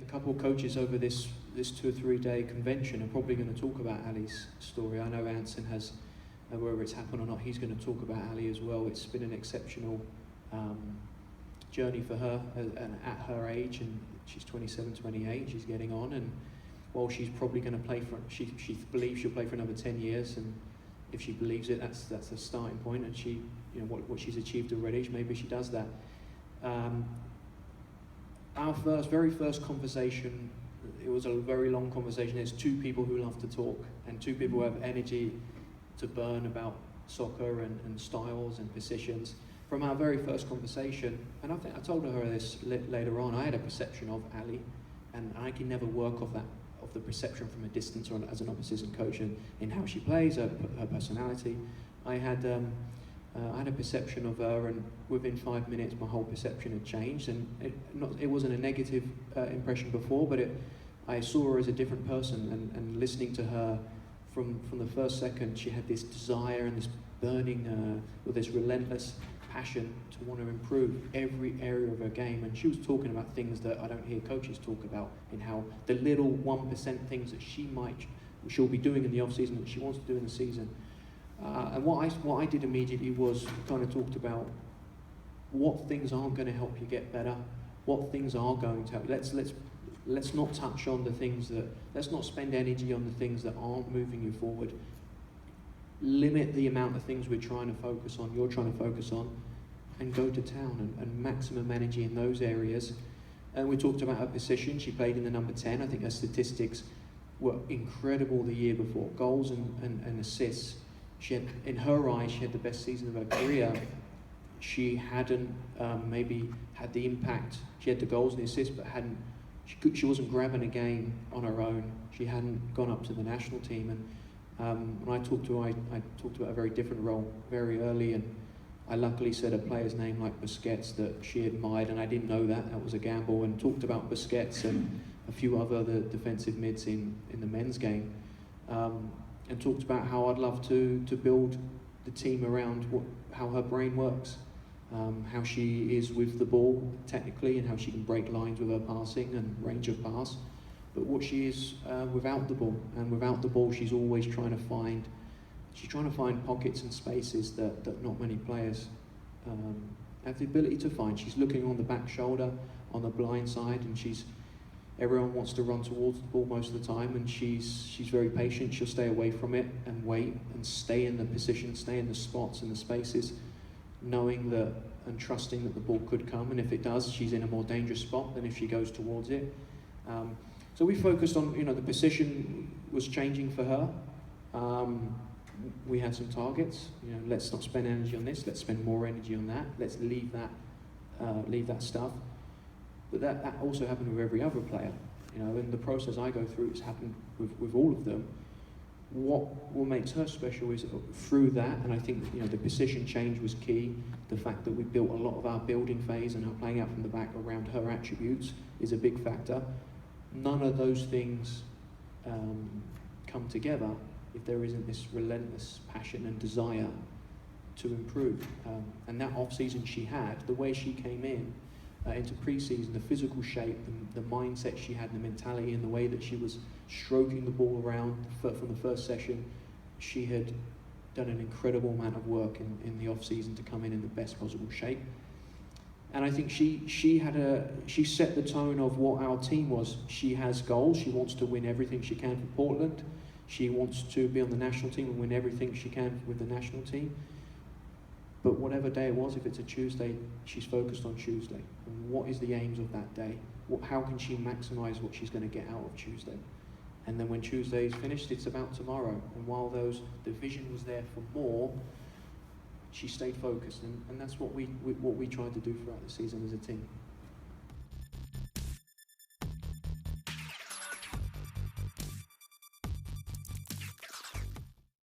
couple of coaches over this 2 or 3 day convention are probably going to talk about Allie's story. I know Anson has, whether it's happened or not, he's going to talk about Allie as well. It's been an exceptional journey for her at her age, and she's 27, 28, she's getting on, and while she's probably going to play for, she believes she'll play for another 10 years, and if she believes it, that's a starting point, and she, you know, what she's achieved already, maybe she does that. Our very first conversation, it was a very long conversation. There's two people who love to talk, and two people who have energy to burn about soccer and styles and positions. From our very first conversation, and I think I told her this later on, I had a perception of Allie, and I can never work off the perception from a distance or as an opposition coach in how she plays, her personality. I had a perception of her, and within 5 minutes my whole perception had changed, and it wasn't a negative impression before, but I saw her as a different person, and listening to her from the first second, she had this desire and this burning, or this relentless passion to want to improve every area of her game, and she was talking about things that I don't hear coaches talk about, in how the little 1% things that she'll be doing in the off season that she wants to do in the season. And what I did immediately was kind of talked about what things aren't going to help you get better, what things are going to help. Let's not touch on the things let's not spend energy on the things that aren't moving you forward. Limit the amount of things you're trying to focus on, and go to town and maximum energy in those areas. And we talked about her position. She played in the number 10. I think her statistics were incredible the year before. Goals and assists. She had, in her eyes, she had the best season of her career. She hadn't maybe had the impact. She had the goals and the assists, but she wasn't grabbing a game on her own. She hadn't gone up to the national team. And when I talked to her, I talked about a very different role very early, and I luckily said a player's name like Busquets that she admired, and I didn't know that was a gamble, and talked about Busquets and a few other defensive mids in the men's game, and talked about how I'd love to build the team around how her brain works, how she is with the ball technically, and how she can break lines with her passing and range of pass. But what she is without the ball, and without the ball, she's always trying to find pockets and spaces that not many players have the ability to find. She's looking on the back shoulder, on the blind side, and everyone wants to run towards the ball most of the time, and she's very patient. She'll stay away from it and wait and stay in the position, stay in the spots and the spaces, knowing that and trusting that the ball could come, and if it does, she's in a more dangerous spot than if she goes towards it. So we focused on, the position was changing for her. We had some targets. Let's not spend energy on this. Let's spend more energy on that. Let's leave that stuff. But that also happened with every other player. In the process I go through, it's happened with all of them. What makes her special is through that, and I think the position change was key. The fact that we built a lot of our building phase and our playing out from the back around her attributes is a big factor. None of those things come together if there isn't this relentless passion and desire to improve. And that off-season she had, the way she came in into pre-season, the physical shape, the mindset she had, the mentality, and the way that she was stroking the ball around from the first session, she had done an incredible amount of work in the off-season to come in the best possible shape. And I think she set the tone of what our team was. She has goals. She wants to win everything she can for Portland. She wants to be on the national team and win everything she can with the national team. But whatever day it was, if it's a Tuesday, she's focused on Tuesday. And what is the aims of that day? How can she maximise what she's going to get out of Tuesday? And then when Tuesday is finished, it's about tomorrow. And while the vision was there for more, she stayed focused, and that's what we tried to do throughout the season as a team.